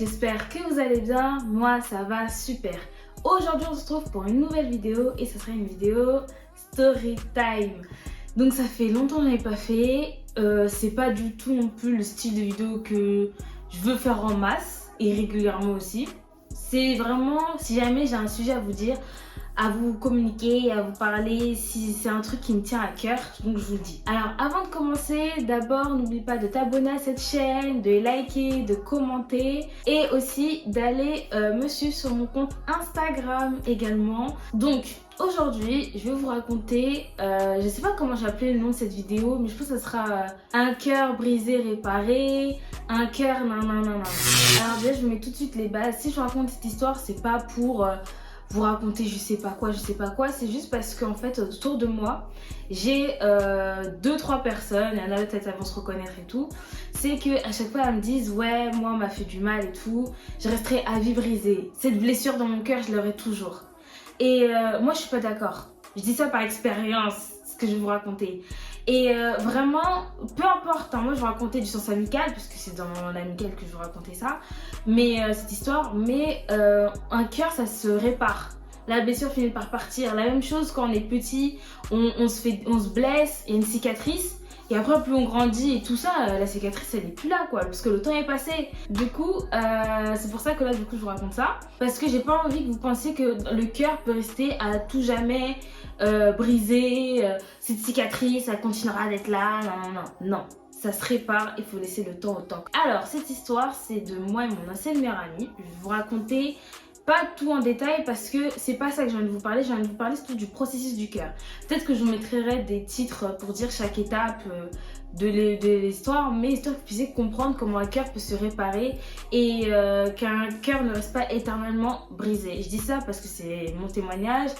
j'espère que vous allez bien. Moi, ça va super. Aujourd'hui, on se retrouve pour une nouvelle vidéo et ce sera une vidéo story time. Donc, ça fait longtemps que je n'en ai pas fait. C'est pas du tout non plus le style de vidéo que je veux faire en masse et régulièrement aussi. C'est vraiment, si jamais j'ai un sujet à vous dire, à vous communiquer, à vous parler, si c'est un truc qui me tient à cœur, donc je vous le dis. Alors avant de commencer, d'abord n'oublie pas de t'abonner à cette chaîne, de liker, de commenter et aussi d'aller me suivre sur mon compte Instagram également. Donc aujourd'hui, je vais vous raconter, je sais pas comment j'ai appelé le nom de cette vidéo, mais je pense que ça sera un cœur brisé réparé, un cœur nanana. Alors déjà je vous mets tout de suite les bases. Si je vous raconte cette histoire, c'est pas pour vous raconter je sais pas quoi, c'est juste parce qu'en fait autour de moi j'ai 2-3 personnes, il y en a peut-être elles vont se reconnaître et tout, c'est que à chaque fois elles me disent ouais moi on m'a fait du mal et tout, je resterai à vie brisée, cette blessure dans mon cœur je l'aurai toujours. Et moi je suis pas d'accord, je dis ça par expérience ce que je vais vous raconter. Et vraiment, peu importe, hein, moi je vais raconter du sens amical, puisque c'est dans l'amical que je vais raconter ça, mais cette histoire, mais un cœur ça se répare. La blessure finit par partir. La même chose quand on est petit, on se blesse, il y a une cicatrice. Et après, plus on grandit et tout ça, la cicatrice elle est plus là quoi, parce que le temps est passé. Du coup, c'est pour ça que là, du coup, je vous raconte ça. Parce que j'ai pas envie que vous pensiez que le cœur peut rester à tout jamais brisé. Cette cicatrice, elle continuera d'être là. Non. Ça se répare, il faut laisser le temps au temps. Alors, cette histoire, c'est de moi et mon ancienne meilleure amie. Je vais vous raconter pas tout en détail parce que c'est pas ça que j'ai envie de vous parler. J'ai envie de vous parler surtout du processus du cœur. Peut-être que je vous mettrai des titres pour dire chaque étape de l'histoire, mais histoire que vous puissiez comprendre comment un cœur peut se réparer et qu'un cœur ne reste pas éternellement brisé. Je dis ça parce que c'est mon témoignage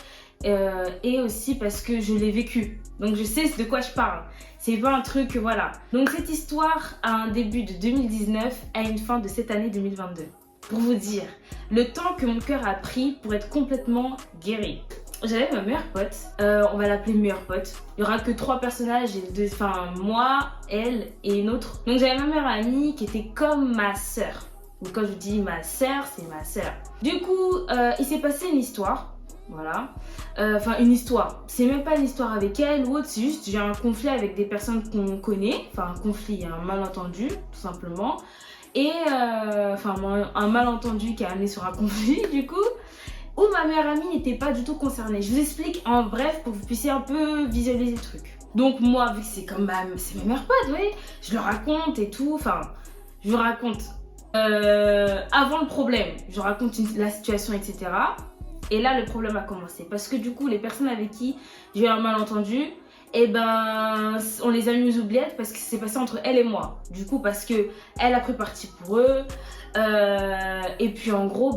et aussi parce que je l'ai vécu. Donc je sais de quoi je parle. C'est pas un truc, voilà. Donc cette histoire a un début de 2019 à une fin de cette année 2022. Pour vous dire, le temps que mon cœur a pris pour être complètement guéri. J'avais ma meilleure pote, on va l'appeler meilleure pote. Il y aura que 3 personnages, moi, elle et une autre. Donc j'avais ma meilleure amie qui était comme ma sœur. Donc quand je dis ma sœur, c'est ma sœur. Du coup, il s'est passé une histoire. Voilà, une histoire, c'est même pas une histoire avec elle ou autre, c'est juste j'ai un conflit avec des personnes qu'on connaît, un conflit, un malentendu tout simplement, et un malentendu qui a amené sur un conflit du coup, où ma meilleure amie n'était pas du tout concernée. Je vous explique en bref pour que vous puissiez un peu visualiser le truc. Donc moi, vu que c'est comme c'est ma meilleure pote, ouais, je le raconte et tout, je vous raconte avant le problème, je raconte la situation etc. Et là, le problème a commencé. Parce que du coup, les personnes avec qui j'ai eu un malentendu, on les a mis aux oubliettes parce que c'est passé entre elle et moi. Du coup, parce que elle a pris parti pour eux. Et puis en gros,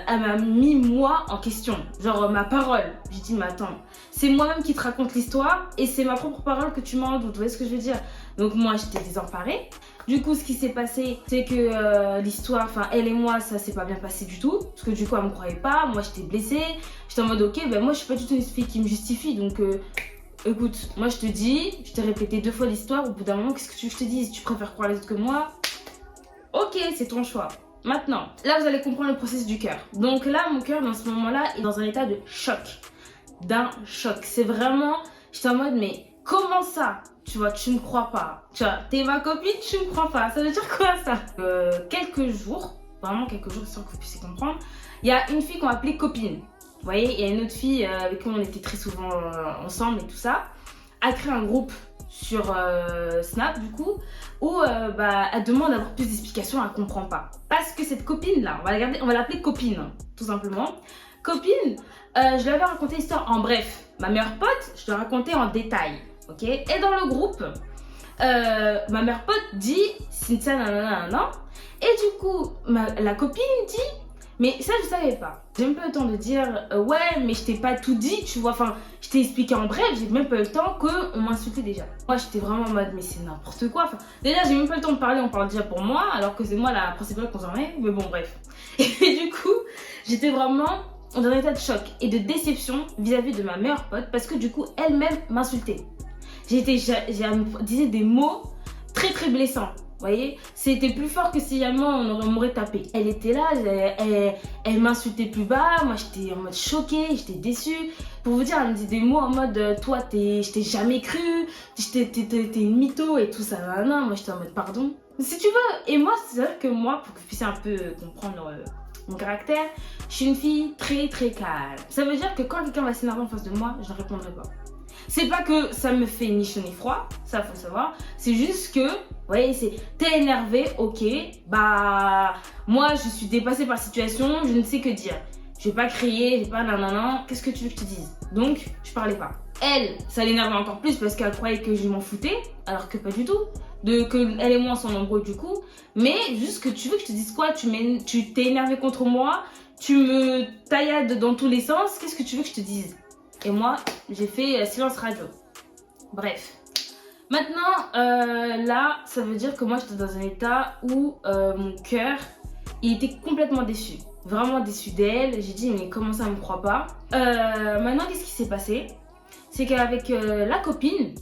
elle m'a mis moi en question. Genre ma parole. J'ai dit, mais attends, c'est moi-même qui te raconte l'histoire et c'est ma propre parole que tu m'en doutes. Vous voyez ce que je veux dire? Donc moi, j'étais désemparée. Du coup, ce qui s'est passé, c'est que l'histoire, elle et moi, ça s'est pas bien passé du tout. Parce que du coup, elle me croyait pas. Moi, j'étais blessée. J'étais en mode, ok, moi, je suis pas du tout une fille qui me justifie. Donc, écoute, moi, je te dis, je t'ai répété 2 fois l'histoire. Au bout d'un moment, qu'est-ce que tu veux que je te dise? Tu préfères croire les autres que moi? Ok, c'est ton choix. Maintenant, là, vous allez comprendre le processus du cœur. Donc là, mon cœur, dans ce moment-là, est dans un état de choc. D'un choc. C'est vraiment, j'étais en mode, mais comment ça? Tu vois, tu me crois pas. Tu vois, t'es ma copine, tu me crois pas. Ça veut dire quoi ça? Quelques jours, vraiment quelques jours, sans que vous puissiez comprendre, il y a une fille qu'on appelait copine. Vous voyez, il y a une autre fille avec qui on était très souvent ensemble et tout ça, a créé un groupe sur Snap du coup, où elle demande d'avoir plus d'explications, elle comprend pas. Parce que cette copine là, on va l'appeler copine, tout simplement. Copine, je lui avais raconté l'histoire en bref. Ma meilleure pote, je l'ai raconté en détail. Ok, et dans le groupe, ma meilleure pote dit Cynthia nanana, et du coup la copine dit mais ça je savais pas. J'ai même pas eu le temps de dire ouais mais je t'ai pas tout dit, tu vois, je t'ai expliqué en bref, j'ai même pas eu le temps qu'on m'insultait déjà. Moi j'étais vraiment en mode mais c'est n'importe quoi, déjà j'ai même pas eu le temps de parler, on parle déjà pour moi alors que c'est moi la principale concernée, mais bon bref. Et du coup j'étais vraiment dans un état de choc et de déception vis-à-vis de ma meilleure pote parce que du coup elle-même m'insultait. Elle me disait des mots très très blessants. voyez, c'était plus fort que si jamais on m'aurait tapé. Elle était là, elle m'insultait plus bas. Moi, j'étais en mode choquée, j'étais déçue. Pour vous dire, elle me dit des mots en mode toi, je t'ai jamais cru, t'es une mytho et tout ça. Non, moi, j'étais en mode pardon. Si tu veux, et moi, c'est vrai que moi, pour que vous puissiez un peu comprendre mon caractère, je suis une fille très très calme. Ça veut dire que quand quelqu'un va s'énerver en face de moi, je ne répondrai pas. C'est pas que ça me fait ni chaud ni froid, ça faut savoir. C'est juste que, vous voyez, t'es énervé, ok, bah moi je suis dépassée par la situation, je ne sais que dire. Je vais pas crier, je vais pas nanana, qu'est-ce que tu veux que je te dise? Donc, je parlais pas. Elle, ça l'énervait encore plus parce qu'elle croyait que je m'en foutais, alors que pas du tout. Que elle et moi sont nombreux du coup. Mais juste que tu veux que je te dise quoi? Tu t'es énervé contre moi, tu me taillades dans tous les sens, qu'est-ce que tu veux que je te dise? Et moi, j'ai fait silence radio. Bref. Maintenant, là, ça veut dire que moi, j'étais dans un état où mon cœur, il était complètement déçu. Vraiment déçu d'elle. J'ai dit, mais comment ça, elle me croit pas? Maintenant, qu'est-ce qui s'est passé? C'est qu'avec la copine,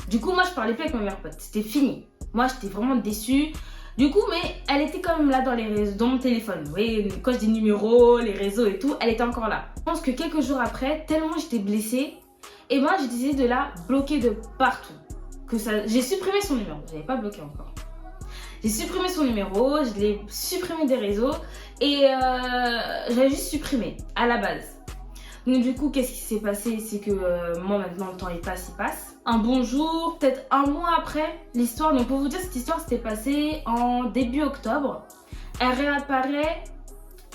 du coup, moi, je parlais plus avec ma meilleure pote. C'était fini. Moi, j'étais vraiment déçue. Du coup, mais elle était quand même là dans les réseaux, dans mon téléphone. Vous voyez, quand je dis numéros, les réseaux et tout, elle était encore là. Je pense que quelques jours après, tellement j'étais blessée, et moi, j'ai décidé de la bloquer de partout. J'ai supprimé son numéro. Je l'avais pas bloqué encore. J'ai supprimé son numéro, je l'ai supprimé des réseaux, et j'avais juste supprimé à la base. Donc du coup, qu'est-ce qui s'est passé? C'est que moi maintenant, le temps il passe. Un bon jour, peut-être un mois après l'histoire. Donc pour vous dire, cette histoire s'était passée en début octobre. Elle réapparaît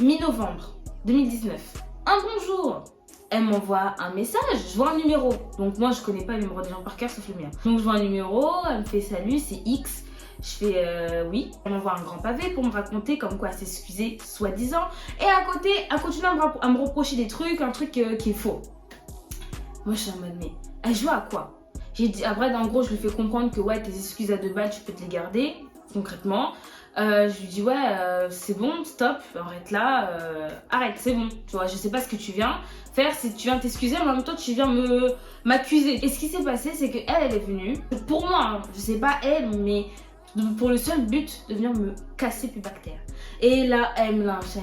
mi-novembre 2019. Un bon jour, elle m'envoie un message, je vois un numéro. Donc moi, je connais pas le numéro des gens par cœur sauf le mien. Donc je vois un numéro, elle me fait salut, c'est X. Je fais oui. Elle m'envoie un grand pavé pour me raconter comme quoi elle s'excusait soi-disant. Et à côté, elle continue à me reprocher des trucs, un truc qui est faux. Moi, je suis en mode, mais elle joue à quoi? J'ai dit, après, en gros, je lui fais comprendre que ouais, tes excuses à 2 balles, tu peux te les garder, concrètement. Je lui dis, ouais, c'est bon, stop, arrête là, arrête, c'est bon. Tu vois, je sais pas ce que tu viens faire, si tu viens t'excuser, mais en même temps, tu viens m'accuser. Et ce qui s'est passé, c'est qu'elle est venue, pour moi, hein, je sais pas elle, mais pour le seul but de venir me casser plus bactère. Et là, elle me lynche.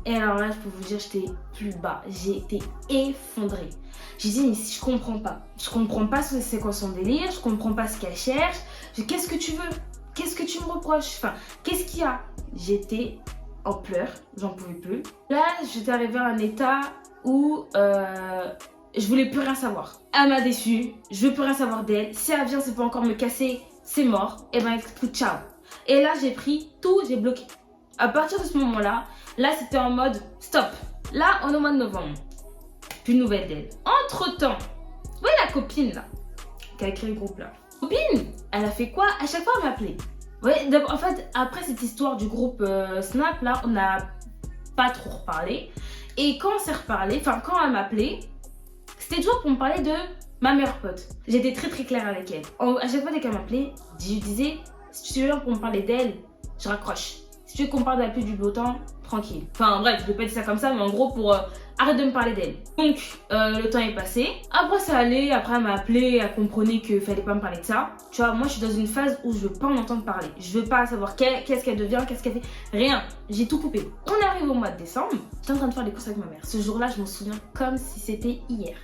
Et alors là, je peux vous dire, j'étais plus bas. J'ai été effondrée. J'ai dit, mais je comprends pas. Je comprends pas c'est quoi son délire. Je comprends pas ce qu'elle cherche. Qu'est-ce que tu veux? Qu'est-ce que tu me reproches? Enfin, qu'est-ce qu'il y a? J'étais en pleurs. J'en pouvais plus. Là, j'étais arrivée à un état où je voulais plus rien savoir. Elle m'a déçue. Je veux plus rien savoir d'elle. Si elle vient, c'est pour encore me casser, c'est mort. Et ben, écoute, ciao. Et là, j'ai pris tout, j'ai bloqué. À partir de ce moment-là, là, c'était en mode stop. Là, on est au mois de novembre. Plus de nouvelles d'elle. Entre-temps, vous voyez la copine là, qui a créé le groupe là. Copine, elle a fait quoi? À chaque fois, elle m'appelait. Ouais, en fait, après cette histoire du groupe Snap là, on n'a pas trop reparlé. Et quand on s'est reparlé, enfin, quand elle m'appelait, c'était toujours pour me parler de ma meilleure pote. J'étais très très claire avec elle. À chaque fois, dès qu'elle m'appelait, je lui disais, si tu viens pour me parler d'elle, je raccroche. Si tu veux qu'on parle de la pluie du beau temps, tranquille. Enfin bref, je vais pas dire ça comme ça, mais en gros pour arrête de me parler d'elle. Donc le temps est passé. Après ça allait, après elle m'a appelé, elle comprenait qu'il fallait pas me parler de ça. Tu vois, moi je suis dans une phase où je veux pas en entendre parler. Je veux pas savoir qu'est-ce qu'elle devient, qu'est-ce qu'elle fait. Rien. J'ai tout coupé. On arrive au mois de décembre. J'étais en train de faire les courses avec ma mère. Ce jour-là, je m'en souviens comme si c'était hier.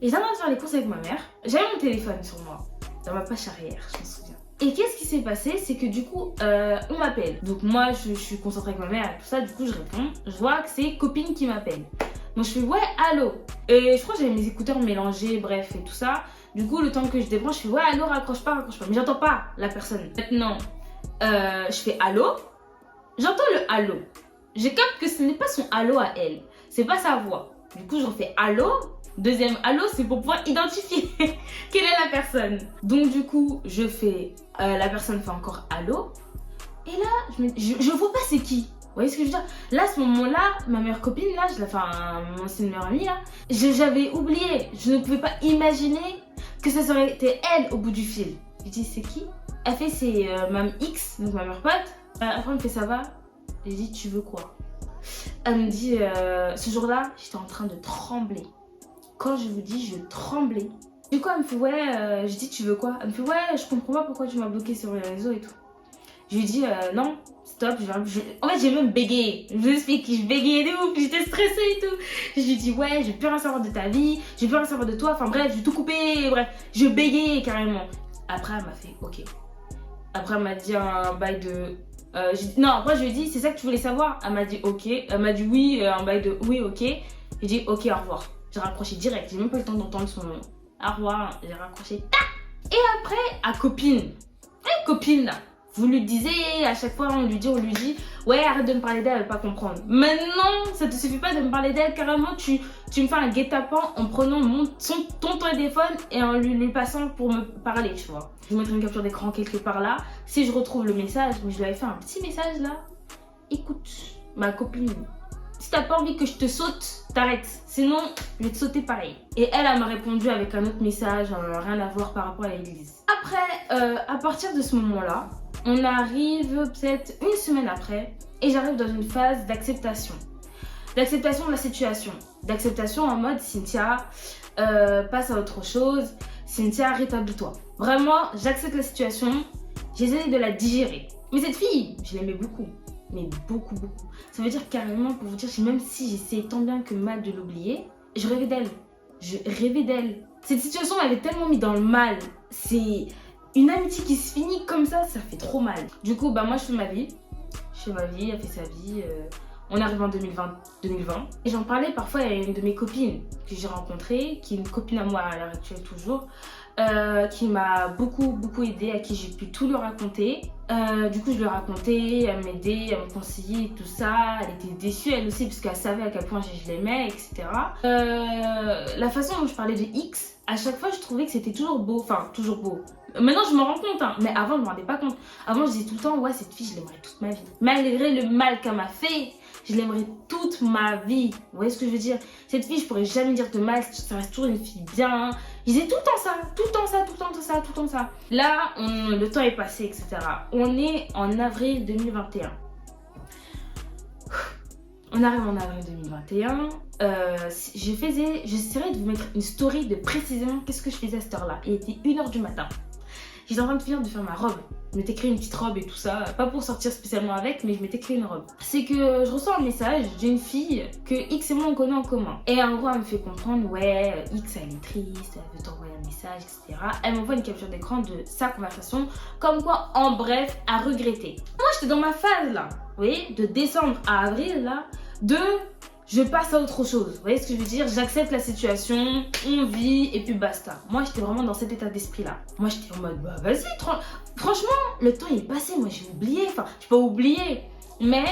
Et j'étais en train de faire les courses avec ma mère. J'avais mon téléphone sur moi, dans ma poche arrière, je m'en souviens. Et qu'est-ce qui s'est passé? C'est que du coup, on m'appelle. Donc moi, je suis concentrée avec ma mère et tout ça. Du coup, je réponds. Je vois que c'est copine qui m'appelle. Donc je fais ouais, allô. Et je crois que j'avais mes écouteurs mélangés, bref, et tout ça. Du coup, le temps que je débranche, je fais ouais, allô, raccroche pas. Mais j'entends pas la personne. Maintenant, je fais allô. J'entends le allô. Je capte que ce n'est pas son allô à elle. C'est pas sa voix. Du coup, je refais allô. Deuxième allô, c'est pour pouvoir identifier quelle est la personne. Donc du coup, je fais, la personne fait encore allô. Et là, je vois pas c'est qui. Vous voyez ce que je veux dire? Là, à ce moment-là, ma meilleure copine, là, mon ancienne meilleure amie, là, j'avais oublié. Je ne pouvais pas imaginer que ça aurait été elle au bout du fil. Je dis, c'est qui? Elle fait, c'est Mme X, donc ma meilleure pote. Après, elle me fait, ça va? J'ai dit, tu veux quoi? Elle me dit, ce jour-là, j'étais en train de trembler. Quand je vous dis, je tremblais. Du coup, elle me fait, ouais, je dis, tu veux quoi? Elle me fait, ouais, je comprends pas pourquoi tu m'as bloqué sur les réseaux et tout. Je lui dis non, stop. En fait, j'ai même bégayé. Je vous explique, je bégayais de ouf, j'étais stressée et tout. Je lui dis ouais, je vais plus rien savoir de ta vie, je vais plus rien savoir de toi. Enfin bref, je vais tout couper. Bref, je bégayais carrément. Après, elle m'a fait ok. Après, elle m'a dit un bail de. Non, après, je lui ai dit c'est ça que tu voulais savoir. Elle m'a dit ok. Elle m'a dit oui, un bail de oui, ok. J'ai dit ok, au revoir. J'ai raccroché direct. J'ai même pas eu le temps d'entendre son nom. Au revoir, j'ai raccroché. Et après, à copine. Copine là. Vous lui disiez, à chaque fois on lui dit, ouais, arrête de me parler d'elle, elle va pas comprendre. Maintenant, ça te suffit pas de me parler d'elle, carrément, tu me fais un guet-apens en prenant ton téléphone et en lui passant pour me parler, tu vois. Je vais mettre une capture d'écran quelque part là. Si je retrouve le message, mais je lui avais fait un petit message là. Écoute, ma copine, si t'as pas envie que je te saute, t'arrêtes. Sinon, je vais te sauter pareil. Et elle m'a répondu avec un autre message, rien à voir par rapport à l'église. Après, à partir de ce moment-là, on arrive peut-être une semaine après et j'arrive dans une phase d'acceptation. D'acceptation de la situation. D'acceptation en mode Cynthia, passe à autre chose. Cynthia, rétablis-toi. Vraiment, j'accepte la situation. J'essaie de la digérer. Mais cette fille, je l'aimais beaucoup. Mais beaucoup, beaucoup. Ça veut dire carrément, pour vous dire, même si j'essayais tant bien que mal de l'oublier, je rêvais d'elle. Je rêvais d'elle. Cette situation m'avait tellement mis dans le mal. C'est une amitié qui se finit comme ça fait trop mal. Du coup, moi je fais ma vie. Elle fait sa vie. On arrive en 2020. Et j'en parlais parfois à une de mes copines que j'ai rencontrée, qui est une copine à moi à l'heure actuelle toujours, qui m'a beaucoup aidée, à qui j'ai pu tout lui raconter. Du coup, je lui racontais, elle m'aidait, elle me conseillait, tout ça. Elle était déçue elle aussi, parce qu'elle savait à quel point je l'aimais, etc. La façon dont je parlais de X, à chaque fois, je trouvais que c'était toujours beau. Enfin, toujours beau. Maintenant, je me rends compte, hein, mais avant, je me rendais pas compte. Avant, je disais tout le temps, ouais, cette fille, je l'aimerais toute ma vie. Malgré le mal qu'elle m'a fait, je l'aimerais toute ma vie. Vous voyez ce que je veux dire? Cette fille, je pourrais jamais dire de mal, ça reste toujours une fille bien. Je disais tout le temps ça, tout le temps ça, tout le temps ça, tout le temps ça. Là, le temps est passé, etc. On est en avril 2021. On arrive en avril 2021. J'essaierai de vous mettre une story de précisément qu'est-ce que je faisais à cette heure-là. Il était 1h du matin. J'étais en train de finir de faire ma robe. Je m'étais créé une petite robe et tout ça. Pas pour sortir spécialement avec, mais je m'étais créé une robe. C'est que je reçois un message d'une fille que X et moi on connaît en commun. Et en gros, elle me fait comprendre, ouais, X elle est triste, elle veut t'envoyer un message, etc. Elle m'envoie une capture d'écran de sa conversation. Comme quoi, en bref, à regretter. Moi, j'étais dans ma phase là. Vous voyez, de décembre à avril là. Je passe à autre chose. Vous voyez ce que je veux dire? J'accepte la situation, on vit et puis basta. Moi, j'étais vraiment dans cet état d'esprit-là. Moi, j'étais en mode, vas-y, franchement, le temps est passé. Moi, j'ai oublié. Enfin, je peux pas oublier. Mais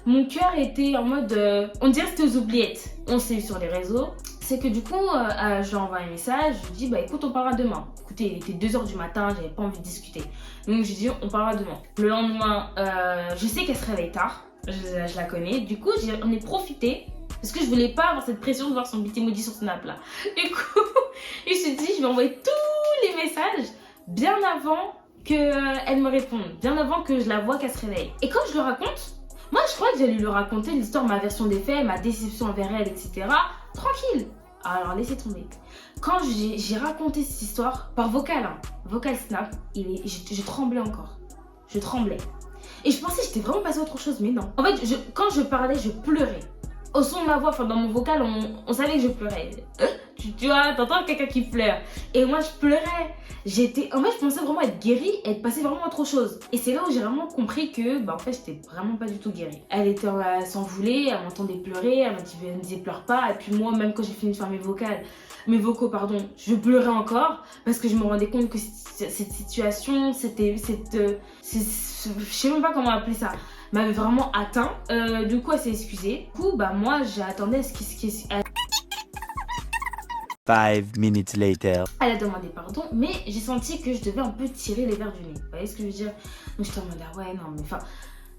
mon cœur était en mode, on dirait que c'était aux oubliettes. On s'est eu sur les réseaux. C'est que du coup, je lui envoie un message. Je lui dis, écoute, on parlera demain. Écoutez, il était 2h du matin, j'avais pas envie de discuter. Donc, je lui dis, on parlera demain. Le lendemain, je sais qu'elle se réveille tard. Je la connais. Du coup, j'en ai profité. Parce que je voulais pas avoir cette pression de voir son petit emoji sur Snap là. Du coup, je me suis dit, je vais envoyer tous les messages bien avant qu'elle me réponde. Bien avant que je la vois qu'elle se réveille. Et quand je le raconte, moi je crois que j'allais lui raconter l'histoire, ma version des faits, ma déception envers elle, etc. Tranquille. Alors laissez tomber. Quand j'ai raconté cette histoire, par vocal, hein, vocal Snap, je tremblais encore. Je tremblais. Et je pensais que j'étais vraiment passée à autre chose, mais non. En fait, quand je parlais, je pleurais. Au son de ma voix, enfin dans mon vocal, on savait que je pleurais. Tu vois, t'entends quelqu'un qui pleure. Et moi, je pleurais. En fait, je pensais vraiment être guérie et être passée vraiment à autre chose. Et c'est là où j'ai vraiment compris que, en fait, j'étais vraiment pas du tout guérie. Elle s'en voulait, elle m'entendait pleurer, elle me disait pleure pas. Et puis moi, même quand j'ai fini de faire mes vocaux, je pleurais encore parce que je me rendais compte que cette situation, je sais même pas comment appeler ça, m'avait vraiment atteint. Du coup, elle s'est excusée. Du coup, moi, j'attendais ce qui 5 minutes later. Elle a demandé pardon, mais j'ai senti que je devais un peu tirer les verres du nez. Vous voyez ce que je veux dire? Donc, j'étais en mode, ouais, non, mais enfin,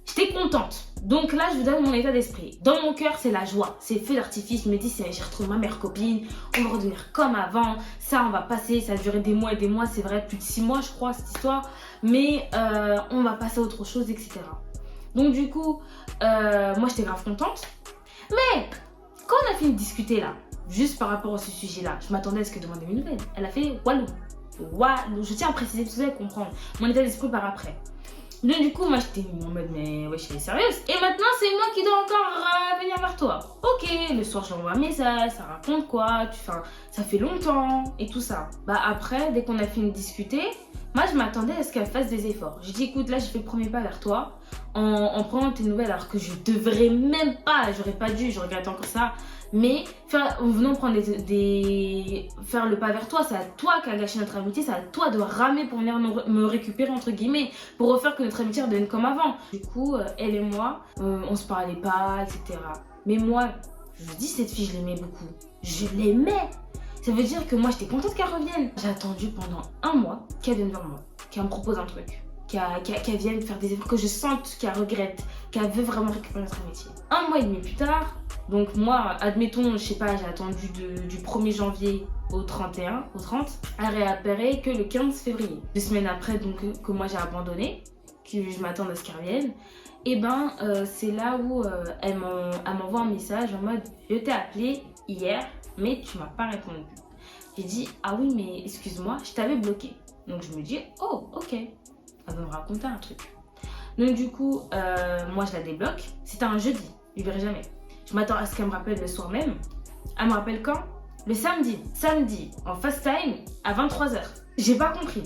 j'étais contente. Donc là, je vous donne mon état d'esprit. Dans mon cœur, c'est la joie, c'est feu d'artifice. Je me dis, j'ai retrouvé ma meilleure copine, on va redevenir comme avant. Ça, on va passer, ça a duré des mois et des mois, c'est vrai, plus de 6 mois, je crois, cette histoire. Mais on va passer à autre chose, etc. Donc du coup, moi j'étais grave contente. Mais quand on a fini de discuter là, juste par rapport à ce sujet-là, je m'attendais à ce qu'elle demande mes nouvelles. Elle a fait walou. Je tiens à préciser, parce que vous allez comprendre mon état d'esprit par après. Donc du coup, moi j'étais en mode mais ouais, je suis sérieuse. Et maintenant c'est moi qui dois encore venir vers toi. Ok, le soir j'envoie un message, ça raconte quoi, enfin, ça fait longtemps et tout ça. Bah après, dès qu'on a fini de discuter, moi je m'attendais à ce qu'elle fasse des efforts. J'ai dit écoute, là je fais le premier pas vers toi en prenant tes nouvelles alors que je devrais même pas, j'aurais pas dû, je regrette encore ça. Mais en venant prendre faire le pas vers toi, c'est à toi qui a gâché notre amitié, c'est à toi de ramer pour venir me récupérer entre guillemets, pour refaire que notre amitié redevienne comme avant. Du coup, elle et moi, on se parlait pas, etc. Mais moi, je vous dis, cette fille, je l'aimais beaucoup. Je l'aimais. Ça veut dire que moi, j'étais contente qu'elle revienne. J'ai attendu pendant un mois qu'elle vienne vers moi, qu'elle me propose un truc, qu'elle vienne faire des efforts, que je sente qu'elle regrette, qu'elle veut vraiment récupérer notre amitié. Un mois et demi plus tard, donc moi, admettons, je sais pas, j'ai attendu du 1er janvier au 30, elle réapparaît que le 15 février. 2 semaines après, donc, que moi j'ai abandonné, que je m'attends à ce qu'elle revienne, et ben c'est là où elle m'envoie un message en mode « Je t'ai appelé hier, mais tu m'as pas répondu. » J'ai dit « Ah oui, mais excuse-moi, je t'avais bloqué. » Donc je me dis « Oh, ok, elle va me raconter un truc. » Donc du coup, moi je la débloque. C'était un jeudi, je verrai jamais. Je m'attends à ce qu'elle me rappelle le soir même. Elle me rappelle quand? Le samedi. Samedi, en fast time, à 23h. J'ai pas compris.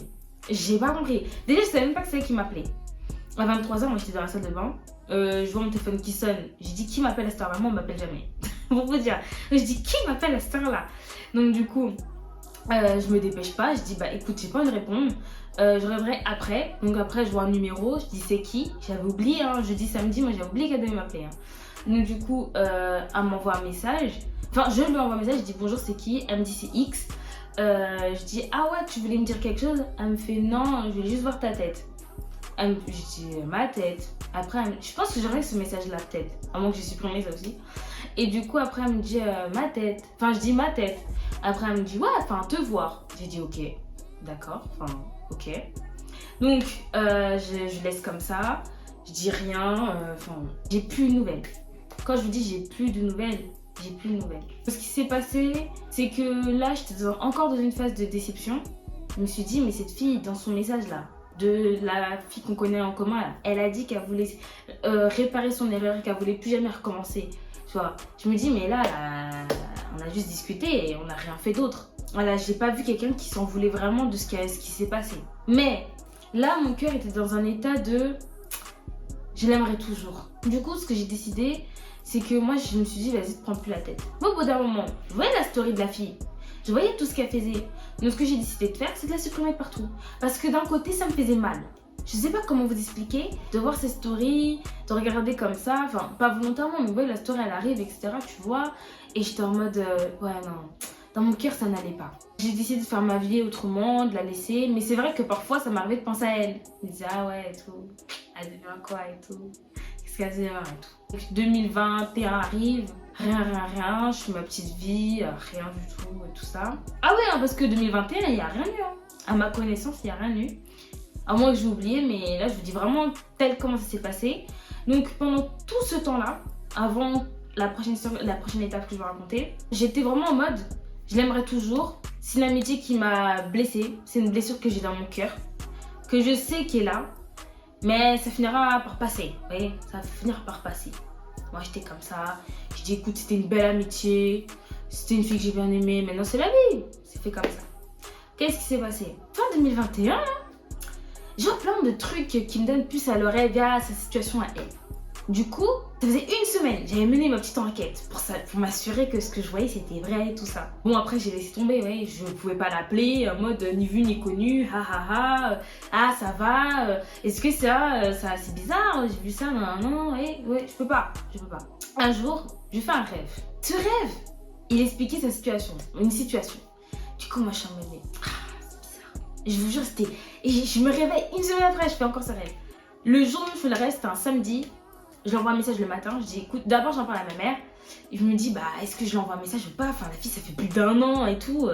Déjà, je savais même pas que c'est elle qui m'appelait. À 23h, moi j'étais dans la salle de bain. Je vois mon téléphone qui sonne. J'ai dit qui m'appelle à cette heure-là? Moi, on m'appelle jamais. Pour vous dire. Je dis qui m'appelle à cette heure-là? Donc du coup, je me dépêche pas. Je dis bah écoute, j'ai pas envie de répondre. Je reviendrai après. Donc après, je vois un numéro. Je dis c'est qui? J'avais oublié. Jeudi, samedi, moi j'avais oublié qu'elle devait m'appeler. Donc du coup, elle m'envoie un message. Enfin, je lui envoie un message, je dis bonjour, c'est qui? Elle me dit c'est X. Je dis ah ouais, tu voulais me dire quelque chose? Elle me fait non, je voulais juste voir ta tête. Je dis ma tête. Après, je pense que j'aurais ce message-là peut-être, à moins que j'ai supprimé ça aussi. Et du coup, après, elle me dit ma tête. Enfin, je dis ma tête. Après, elle me dit ouais, enfin, te voir. J'ai dit ok, d'accord, enfin, ok. Donc, je laisse comme ça. Je dis rien. Enfin, j'ai plus de nouvelles. Quand je vous dis j'ai plus de nouvelles, j'ai plus de nouvelles. Ce qui s'est passé, c'est que là, j'étais encore dans une phase de déception. Je me suis dit, mais cette fille, dans son message là, de la fille qu'on connaît en commun, là, elle a dit qu'elle voulait réparer son erreur et qu'elle voulait plus jamais recommencer. Tu vois, je me dis, mais là, on a juste discuté et on n'a rien fait d'autre. Voilà, j'ai pas vu quelqu'un qui s'en voulait vraiment de ce qui s'est passé. Mais là, mon cœur était dans un état de... Je l'aimerais toujours. Du coup, ce que j'ai décidé, c'est que moi, je me suis dit, vas-y, te prends plus la tête. Moi, au bout d'un moment, je voyais la story de la fille. Je voyais tout ce qu'elle faisait. Donc, ce que j'ai décidé de faire, c'est de la supprimer de partout. Parce que d'un côté, ça me faisait mal. Je sais pas comment vous expliquer. De voir ces stories, de regarder comme ça. Enfin, pas volontairement, mais vous voyez, la story, elle arrive, etc. Tu vois. Et j'étais en mode, ouais, non. Dans mon cœur, ça n'allait pas. J'ai décidé de faire ma vie autrement, de la laisser. Mais c'est vrai que parfois, ça m'arrivait de penser à elle. Je me disais, ah ouais, et tout. Elle devient quoi et tout. Qu'est-ce qu'elle devient et tout. 2021 arrive. Rien. Je fais ma petite vie. Rien du tout et tout ça. Ah ouais, parce que 2021, il n'y a rien eu. À ma connaissance, il n'y a rien eu. À moins que j'ai oublié, mais là, je vous dis vraiment tel comment ça s'est passé. Donc, pendant tout ce temps-là, avant la prochaine étape que je vais raconter, j'étais vraiment en mode... Je l'aimerais toujours. C'est une amitié qui m'a blessée. C'est une blessure que j'ai dans mon cœur. Que je sais qu'elle est là. Mais ça finira par passer. Vous voyez, ça va finir par passer. Moi, j'étais comme ça. Je dis, écoute, c'était une belle amitié. C'était une fille que j'ai bien aimée. Maintenant, c'est la vie. C'est fait comme ça. Qu'est-ce qui s'est passé? Fin 2021, je vois plein de trucs qui me donnent plus à l'oreille via sa situation à elle. Du coup, ça faisait une semaine, j'avais mené ma petite enquête pour m'assurer que ce que je voyais c'était vrai et tout ça. Bon, après j'ai laissé tomber, ouais, je pouvais pas l'appeler en mode ni vu ni connu, ah ça va, est-ce que ça c'est bizarre, j'ai vu ça, non, ouais, je peux pas. Un jour, je fais un rêve. Ce rêve, il expliquait sa situation, une situation. Du coup, moi je suis en mode, c'est bizarre. Je vous jure, c'était... Et je me réveille une semaine après, je fais encore ce rêve. Le jour où je fais le rêve, c'était un samedi. Je lui envoie un message le matin, je dis écoute, d'abord j'en parle à ma mère. Et je me dis bah est-ce que je lui envoie un message ou pas? Enfin la fille ça fait plus d'1 an et tout.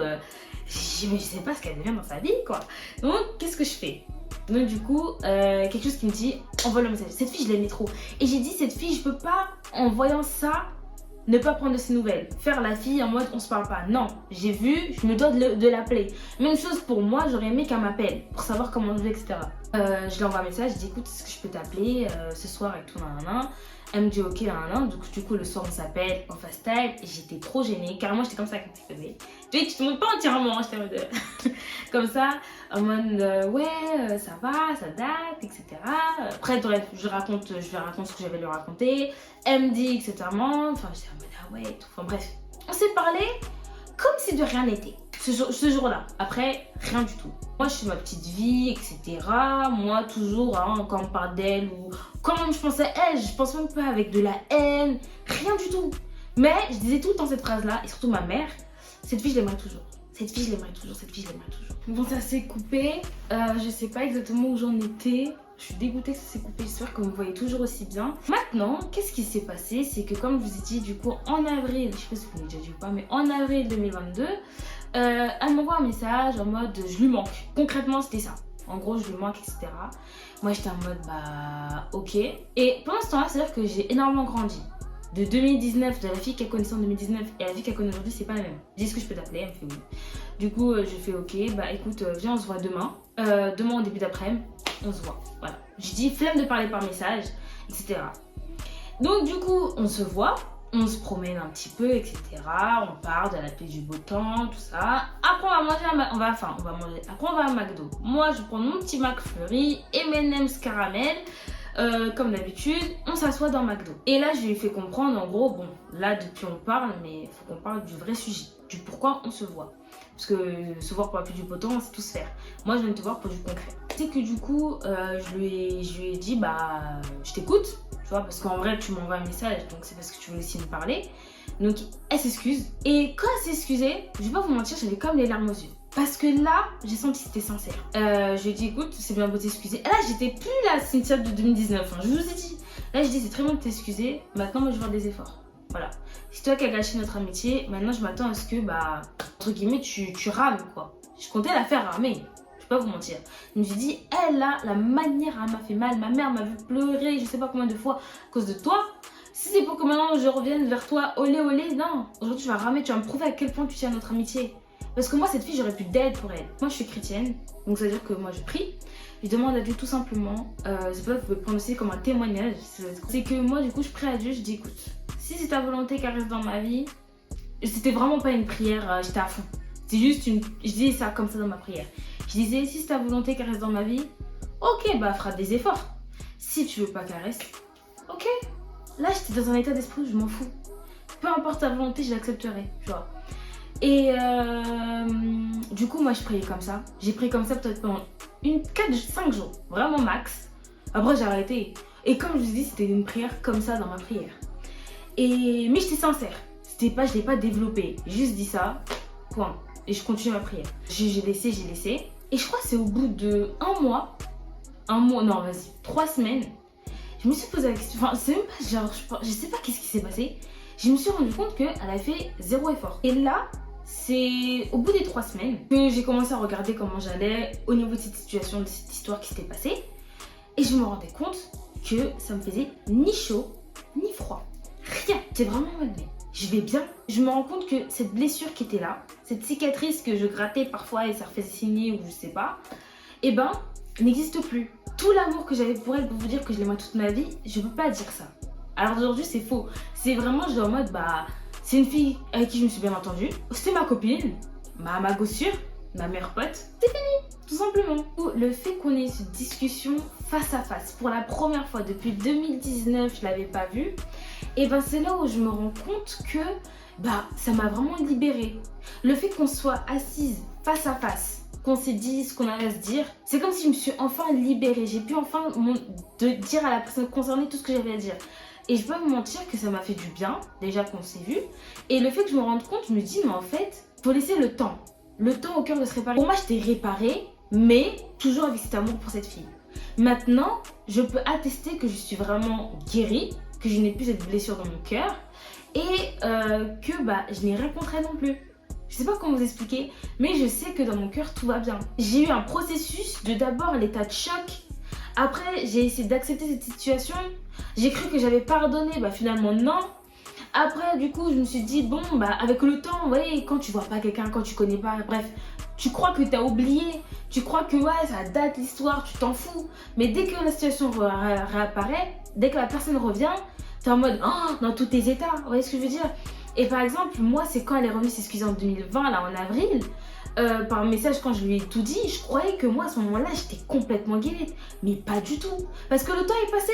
Je sais pas ce qu'elle devient dans sa vie quoi. Donc qu'est-ce que je fais? Donc du coup, quelque chose qui me dit envoie le message. Cette fille je l'aimais trop. Et j'ai dit cette fille je peux pas en voyant ça ne pas prendre de ses nouvelles, faire la fille en mode on se parle pas. Non, j'ai vu, je me dois de l'appeler. Même chose pour moi, j'aurais aimé qu'elle m'appelle pour savoir comment je vais, etc. Je lui envoie un message, je dis écoute, est-ce que je peux t'appeler ce soir et tout, nanana. Elle me dit ok, nanana. Du coup, le soir on s'appelle en FaceTime et j'étais trop gênée. Carrément, j'étais comme ça quand tu faisais. Tu te montres pas entièrement, j'étais en mode comme ça, en mode ouais, ça va, ça date, etc. Après, je lui raconte ce que j'avais lui raconter. Elle me dit etc. Enfin, j'étais en mode ah ouais, tout. Enfin bref, on s'est parlé comme si de rien n'était. Ce jour-là, après, rien du tout. Moi, je fais ma petite vie, etc. Moi, toujours, hein, quand on parle d'elle ou quand même je pensais à elle, je pense même pas avec de la haine, rien du tout. Mais je disais tout le temps cette phrase-là, et surtout ma mère, cette fille, je l'aimerais toujours. Cette fille, je l'aimerais toujours. Cette fille, je l'aimerais toujours. Bon, ça s'est coupé. Je sais pas exactement où j'en étais. Je suis dégoûtée que ça s'est coupé. J'espère que vous me voyez toujours aussi bien. Maintenant, qu'est-ce qui s'est passé? C'est que comme je vous ai dit, du coup, en avril, je sais pas si vous l'avez déjà dit ou pas, mais en avril 2022, elle m'envoie un message en mode je lui manque. Concrètement, c'était ça. En gros, je lui manque, etc. Moi, j'étais en mode bah ok. Et pendant ce temps-là, c'est-à-dire que j'ai énormément grandi. De 2019, de la fille qu'elle connaissait en 2019 et la fille qu'elle connaît aujourd'hui, c'est pas la même. Je dis est-ce que je peux t'appeler? Elle me fait oui. Du coup, je fais ok, bah écoute, viens, on se voit demain. Demain au début d'après-midi, on se voit. Voilà. Je dis flemme de parler par message, etc. Donc du coup, on se voit, on se promène un petit peu, etc. On part de la pluie du beau temps, tout ça. Après, on va manger on va manger. Après, on va à McDo. Moi, je prends mon petit McFlurry, M&M's caramel. Comme d'habitude, on s'assoit dans McDo. Et là, je lui ai fait comprendre, en gros, bon, là, depuis on parle, mais il faut qu'on parle du vrai sujet, du pourquoi on se voit. Parce que se voir pour la pluie du beau temps, c'est tout se faire. Moi, je viens de te voir pour du concret. C'est que du coup, je lui ai dit, bah, je t'écoute, tu vois, parce qu'en vrai, tu m'envoies un message, donc c'est parce que tu voulais aussi me parler. Donc, elle s'excuse. Et quand elle s'est excusée, je vais pas vous mentir, j'avais comme les larmes aux yeux. Parce que là, j'ai senti que c'était sincère. Je lui ai dit, écoute, c'est bien beau de t'excuser. Et là, j'étais plus la Cynthia de 2019, hein, je vous ai dit. Là, je dis, c'est très bien de t'excuser. Maintenant, moi, je veux voir des efforts. Voilà. C'est toi qui as gâché notre amitié. Maintenant, je m'attends à ce que, bah, entre guillemets, tu rames, quoi. Je comptais la faire ramer. Je vais pas vous mentir. Je me suis dit, elle, là, la manière, elle m'a fait mal. Ma mère m'a vu pleurer, je sais pas combien de fois, à cause de toi. Si c'est pour que maintenant, je revienne vers toi, olé, olé, non. Aujourd'hui, tu vas ramer, tu vas me prouver à quel point tu tiens à notre amitié. Parce que moi, cette fille, j'aurais pu d'aide pour elle. Moi, je suis chrétienne, donc ça veut dire que moi, je prie. Je demande à Dieu tout simplement, c'est pas, vous pouvez prendre aussi comme un témoignage. C'est que moi, du coup, je prie à Dieu, je dis écoute, si c'est ta volonté qu'elle reste dans ma vie, c'était vraiment pas une prière, j'étais à fond. C'est juste je disais ça comme ça dans ma prière. Je disais, si c'est ta volonté qu'elle reste dans ma vie, ok, bah, fera des efforts. Si tu veux pas qu'elle reste, ok. Là, j'étais dans un état d'esprit où je m'en fous. Peu importe ta volonté, je l'accepterai, tu vois. Et du coup, moi, je priais comme ça. J'ai prié comme ça peut-être pendant 5 jours, vraiment max. Après, j'ai arrêté. Et comme je vous dis, c'était une prière comme ça dans ma prière. Mais j'étais sincère. Je l'ai pas développé. J'ai juste dit ça, point. Et je continue ma prière. J'ai laissé. Et je crois que c'est au bout de 1 mois, non, vas-y, 3 semaines, je me suis posé la question. Enfin, c'est même pas genre, je sais pas qu'est-ce qui s'est passé. Je me suis rendu compte qu'elle a fait 0 effort. Et là, c'est au bout des 3 semaines que j'ai commencé à regarder comment j'allais au niveau de cette situation, de cette histoire qui s'était passée. Et je me rendais compte que ça me faisait ni chaud, ni froid. Rien. C'est vraiment en mode, mais je vais bien. Je me rends compte que cette blessure qui était là, cette cicatrice que je grattais parfois et ça refaisait signer ou je sais pas, eh ben, n'existe plus. Tout l'amour que j'avais pour elle, pour vous dire que je l'aimais toute ma vie, je peux pas dire ça. Alors aujourd'hui, c'est faux. C'est vraiment, je suis en mode, bah, c'est une fille avec qui je me suis bien entendue. C'était ma copine, ma gossure, ma meilleure pote. C'est fini, tout simplement. Le fait qu'on ait cette discussion face à face, pour la première fois depuis 2019, je l'avais pas vue. Et ben c'est là où je me rends compte que, bah, ça m'a vraiment libérée. Le fait qu'on soit assise face à face, qu'on s'est dit ce qu'on avait à se dire, c'est comme si je me suis enfin libérée. J'ai pu enfin dire à la personne concernée tout ce que j'avais à dire. Et je peux pas me mentir que ça m'a fait du bien, déjà qu'on s'est vu. Et le fait que je me rende compte, je me dis, mais en fait, faut laisser le temps. Le temps au cœur de se réparer. Pour moi, j'étais réparée, mais toujours avec cet amour pour cette fille. Maintenant, je peux attester que je suis vraiment guérie, que je n'ai plus cette blessure dans mon cœur. Et que bah, je n'ai rien contre elle non plus. Je sais pas comment vous expliquer, mais je sais que dans mon cœur, tout va bien. J'ai eu un processus de d'abord l'état de choc. Après, j'ai essayé d'accepter cette situation. J'ai cru que j'avais pardonné, bah finalement non. après, du coup, je me suis dit, bon, bah, avec le temps, vous voyez, quand tu vois pas quelqu'un, quand tu connais pas, bref, tu crois que t'as oublié, tu crois que, ouais, ça date l'histoire, tu t'en fous. Mais dès que la situation réapparaît, dès que la personne revient, t'es en mode, oh, dans tous tes états, vous voyez ce que je veux dire? Et par exemple, moi, c'est quand elle est revenue s'excuser en 2020, là, en avril, par message, quand je lui ai tout dit, je croyais que moi, à ce moment-là, j'étais complètement guérie. Mais pas du tout. Parce que le temps est passé.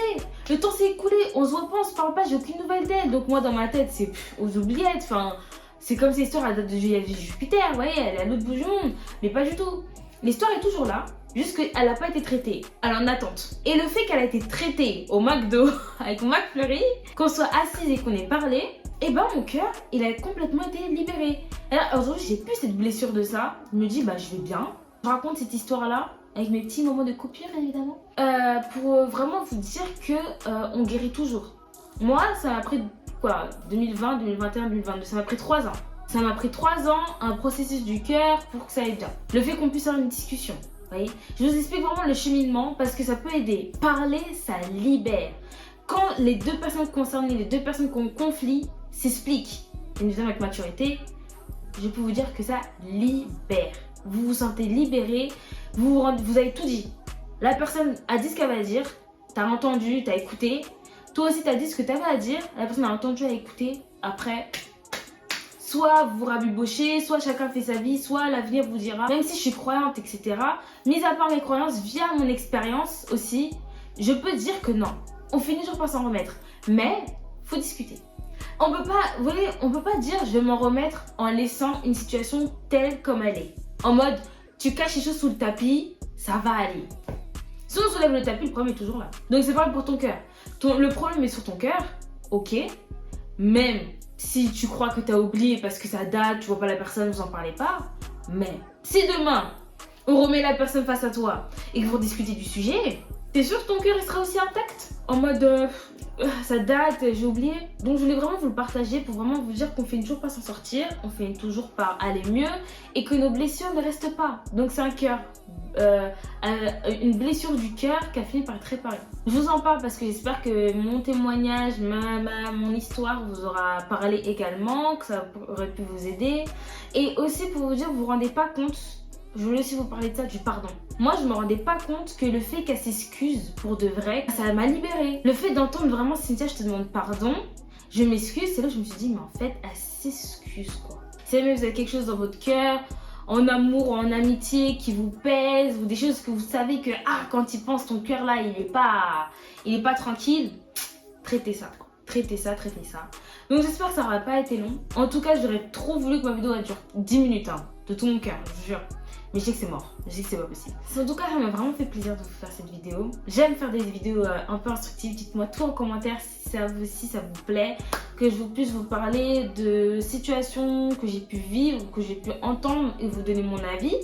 Le temps s'est écoulé. On se voit pas, on se parle pas, j'ai aucune nouvelle d'elle. Donc moi, dans ma tête, c'est aux oubliettes. Enfin, c'est comme cette histoire, elle date de Jupiter, vous voyez, elle est à l'autre bout du monde. Mais pas du tout. L'histoire est toujours là. Juste qu'elle n'a pas été traitée. Elle est en attente. Et le fait qu'elle a été traitée au McDo avec McFlurry, qu'on soit assise et qu'on ait parlé, et ben mon cœur, il a complètement été libéré. Et là, aujourd'hui, j'ai plus cette blessure de ça. Je me dis, bah je vais bien. Je raconte cette histoire-là, avec mes petits moments de coupure, évidemment. Pour vraiment vous dire que on guérit toujours. Moi, ça m'a pris, quoi, 2020, 2021, 2022, ça m'a pris 3 ans. Ça m'a pris 3 ans, un processus du cœur pour que ça aille bien. Le fait qu'on puisse avoir une discussion. Vous voyez, je vous explique vraiment le cheminement parce que ça peut aider. Parler, ça libère. Quand les deux personnes concernées, les deux personnes qui ont conflit, s'expliquent, et notamment avec maturité, je peux vous dire que ça libère. Vous vous sentez libéré, vous avez tout dit. La personne a dit ce qu'elle va dire, t'as entendu, t'as écouté. Toi aussi t'as dit ce que t'avais à dire, la personne a entendu, a écouté. Après, soit vous rabibochez, soit chacun fait sa vie, soit l'avenir vous dira. Même si je suis croyante, etc. Mis à part mes croyances, via mon expérience aussi, je peux dire que non. On finit toujours par s'en remettre. Mais, faut discuter. On peut pas, vous voyez, on peut pas dire je vais m'en remettre en laissant une situation telle comme elle est. En mode, tu caches les choses sous le tapis, ça va aller. Si on soulève le tapis, le problème est toujours là. Donc c'est pareil pour ton cœur. Le problème est sur ton cœur, ok. Même si tu crois que tu as oublié parce que ça date, tu vois pas la personne, vous en parlez pas. Mais si demain, on remet la personne face à toi et que vous discutez du sujet, t'es sûr que ton cœur il sera aussi intact? En mode, ça date, j'ai oublié. Donc je voulais vraiment vous le partager pour vraiment vous dire qu'on finit toujours par s'en sortir, on finit toujours par aller mieux et que nos blessures ne restent pas. Donc c'est un cœur, une blessure du cœur qui a fini par être réparée. Je vous en parle parce que j'espère que mon témoignage, mon histoire vous aura parlé également, que ça aurait pu vous aider. Et aussi pour vous dire, vous vous rendez pas compte. Je voulais aussi vous parler de ça, du pardon. Moi, je me rendais pas compte que le fait qu'elle s'excuse pour de vrai, ça m'a libérée. Le fait d'entendre vraiment Cynthia, je te demande pardon, je m'excuse, c'est là que je me suis dit, mais en fait, elle s'excuse quoi. Si jamais vous avez quelque chose dans votre cœur, en amour ou en amitié qui vous pèse, ou des choses que vous savez que, quand il pense, ton cœur là, il est pas tranquille, traitez ça. Traitez ça. Donc j'espère que ça n'aura pas été long. En tout cas, j'aurais trop voulu que ma vidéo dure 10 minutes, de tout mon cœur, je vous jure. Mais je sais que c'est mort, je sais que c'est pas possible. En tout cas, ça m'a vraiment fait plaisir de vous faire cette vidéo. J'aime faire des vidéos un peu instructives. Dites-moi tout en commentaire si ça vous plaît. Que je puisse vous parler de situations que j'ai pu vivre, que j'ai pu entendre et vous donner mon avis.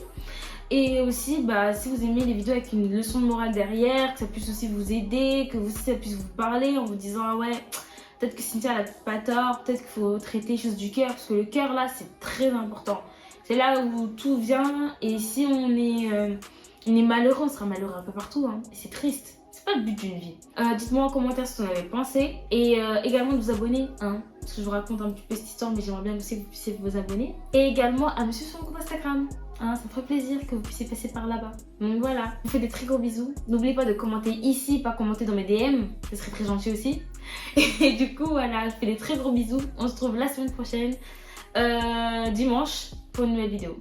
Et aussi, si vous aimez les vidéos avec une leçon de morale derrière, que ça puisse aussi vous aider, que ça puisse vous parler en vous disant ah ouais, peut-être que Cynthia elle a pas tort, peut-être qu'il faut traiter les choses du cœur, parce que le cœur là c'est très important. C'est là où tout vient et si on est malheureux, on sera malheureux un peu partout. Et c'est triste. C'est pas le but d'une vie. Dites-moi en commentaire ce que vous en avez pensé. Et également de vous abonner. Parce que je vous raconte un petit peu cette histoire, mais j'aimerais bien aussi que vous puissiez vous abonner. Et également à me suivre sur mon compte Instagram. Ça me ferait plaisir que vous puissiez passer par là-bas. Donc voilà, je vous fais des très gros bisous. N'oubliez pas de commenter ici, pas commenter dans mes DM. Ce serait très gentil aussi. Et du coup, voilà, je fais des très gros bisous. On se retrouve la semaine prochaine, dimanche, pour une nouvelle vidéo.